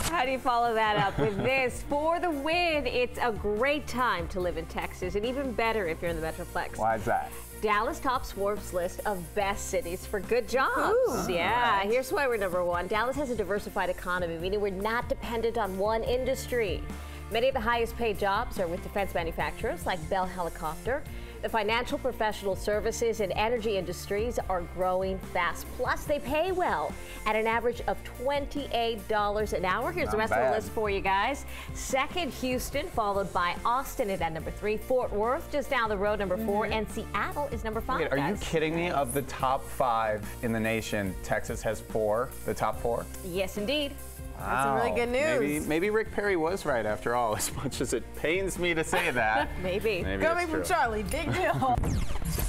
How do you follow that up with this? For the win, it's a great time to live in Texas, and even better if you're in the Metroplex. Why is that? Dallas tops Forbes' list of best cities for good jobs. Ooh. Yeah, here's why we're #1. Dallas has a diversified economy, meaning we're not dependent on one industry. Many of the highest paid jobs are with defense manufacturers like Bell Helicopter. The financial, professional services, and energy industries are growing fast. Plus, they pay well at an average of $28 an hour. Here's the rest of the list for you guys. Second, Houston, followed by Austin at #3. Fort Worth, just down the road, #4. And Seattle is #5. Wait, are you kidding me? Of the top 5 in the nation, Texas has 4, the top 4? Yes, indeed. That's some really good news. Maybe Rick Perry was right after all, as much as it pains me to say that. Maybe. Coming from Charlie, big deal.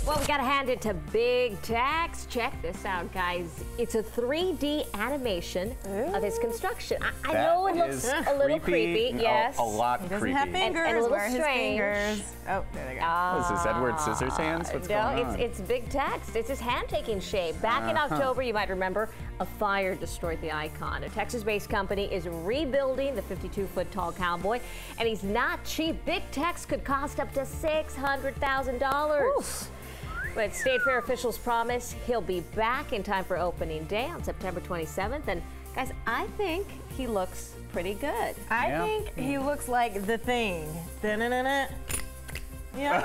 Well, we got to hand it to Big Tex. Check this out, guys. It's a 3D animation of his construction. I know it looks a little creepy. Yes. A lot He doesn't creepy. have fingers. And a little Where are his strange. fingers? Oh, there they go. What is this, Edward Scissorhands? What's going on? It's Big Tex. It's his hand-taking shape. Back in October, you might remember, a fire destroyed the icon. A Texas-based company is rebuilding the 52-foot tall cowboy, and he's not cheap. Big Tex could cost up to $600,000. But State Fair officials promise he'll be back in time for opening day on September 27th. And guys, I think he looks pretty good. I think he looks like the Thing. Da-na-na-na. Yeah.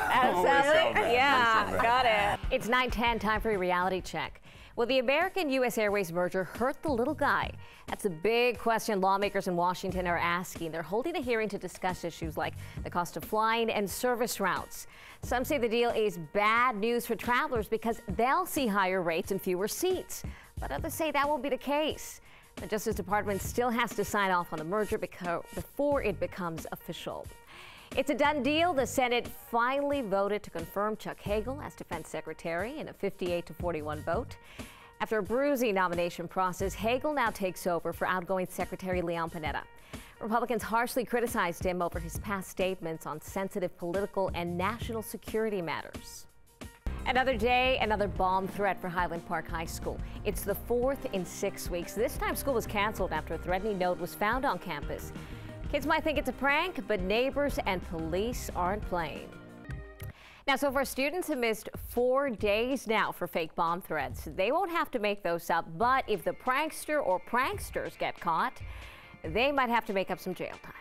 Yeah, got it. It's 9:10, time for a reality check. Will the American-U.S. Airways merger hurt the little guy? That's a big question lawmakers in Washington are asking. They're holding a hearing to discuss issues like the cost of flying and service routes. Some say the deal is bad news for travelers because they'll see higher rates and fewer seats. But others say that won't be the case. The Justice Department still has to sign off on the merger before it becomes official. It's a done deal. The Senate finally voted to confirm Chuck Hagel as defense secretary in a 58-41 vote. After a bruising nomination process, Hagel now takes over for outgoing Secretary Leon Panetta. Republicans harshly criticized him over his past statements on sensitive political and national security matters. Another day, another bomb threat for Highland Park High School. It's the 4th in 6 weeks. This time school was canceled after a threatening note was found on campus. Kids might think it's a prank, but neighbors and police aren't playing. Now, so far, students have missed 4 days now for fake bomb threats. They won't have to make those up, but if the prankster or pranksters get caught, they might have to make up some jail time.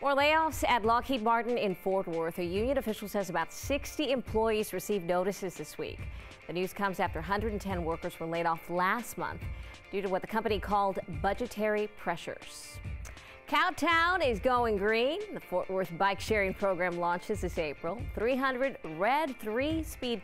More layoffs at Lockheed Martin in Fort Worth. A union official says about 60 employees received notices this week. The news comes after 110 workers were laid off last month due to what the company called budgetary pressures. Cowtown is going green. The Fort Worth bike sharing program launches this April. 300 red 3-speed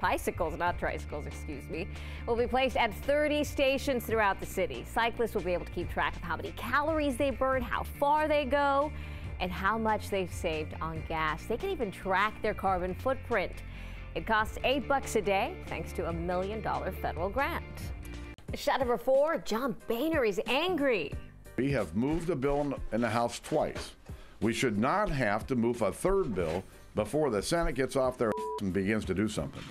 bicycles, not tricycles, excuse me, will be placed at 30 stations throughout the city. Cyclists will be able to keep track of how many calories they burn, how far they go, and how much they've saved on gas. They can even track their carbon footprint. It costs $8 a day thanks to a $1 million federal grant. Shot #4, John Boehner is angry. We have moved a bill in the House twice. We should not have to move a third bill before the Senate gets off their and begins to do something.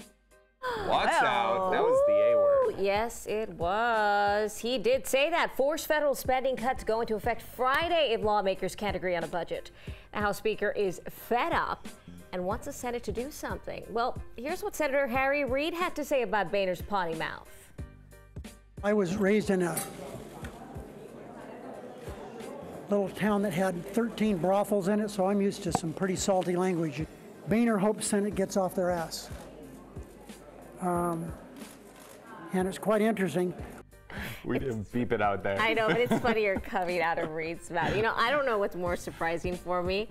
Watch out. That was the A word. Yes, it was. He did say that. Forced federal spending cuts go into effect Friday if lawmakers can't agree on a budget. The House Speaker is fed up and wants the Senate to do something. Well, here's what Senator Harry Reid had to say about Boehner's potty mouth. I was raised in a little town that had 13 brothels in it, so I'm used to some pretty salty language. Boehner hopes Senate gets off their ass. And it's quite interesting. We didn't beep it out there. I know, but it's funnier coming out of Reid's mouth. You know, I don't know what's more surprising for me,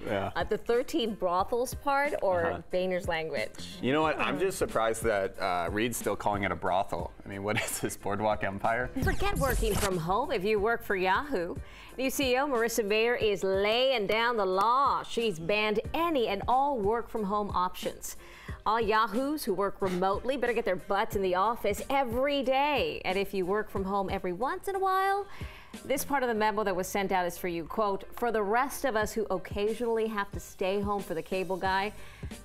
the 13 brothels part or Boehner's language. You know what? I'm just surprised that Reid's still calling it a brothel. I mean, what is this, Boardwalk Empire? Forget working from home if you work for Yahoo. New CEO Marissa Mayer is laying down the law. She's banned any and all work from home options. All Yahoos who work remotely better get their butts in the office every day. And if you work from home every once in a while, This part of the memo that was sent out is for you. Quote, for the rest of us who occasionally have to stay home for the cable guy,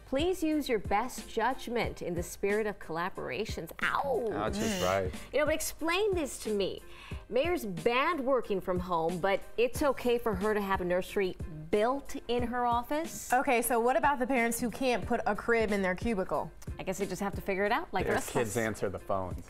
please use your best judgment in the spirit of collaborations. Ow! Ouch is right. You know, but explain this to me. Mayor's banned working from home, but it's okay for her to have a nursery built in her office? Okay, so what about the parents who can't put a crib in their cubicle? I guess they just have to figure it out like the Their rest of us. kids answer the phones.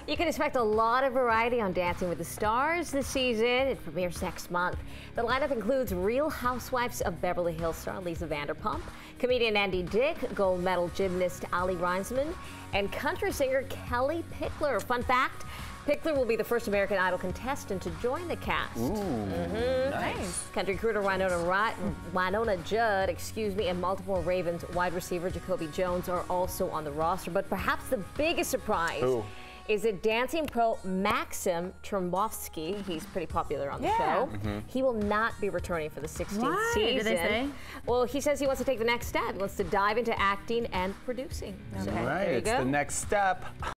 You can expect a lot of variety on Dancing with the Stars this season. It premieres next month. The lineup includes Real Housewives of Beverly Hills star Lisa Vanderpump, comedian Andy Dick, gold medal gymnast Ali Reinsman, and country singer Kelly Pickler. Fun fact, Pickler will be the first American Idol contestant to join the cast. Ooh, nice. Country crooner Winona Judd, and multiple Ravens wide receiver Jacoby Jones are also on the roster. But perhaps the biggest surprise is that dancing pro Maxim Trombovsky, he's pretty popular on the show, he will not be returning for the 16th season. Did they say? Well, he says he wants to take the next step. He wants to dive into acting and producing. So, All right, there you it's go. the next step.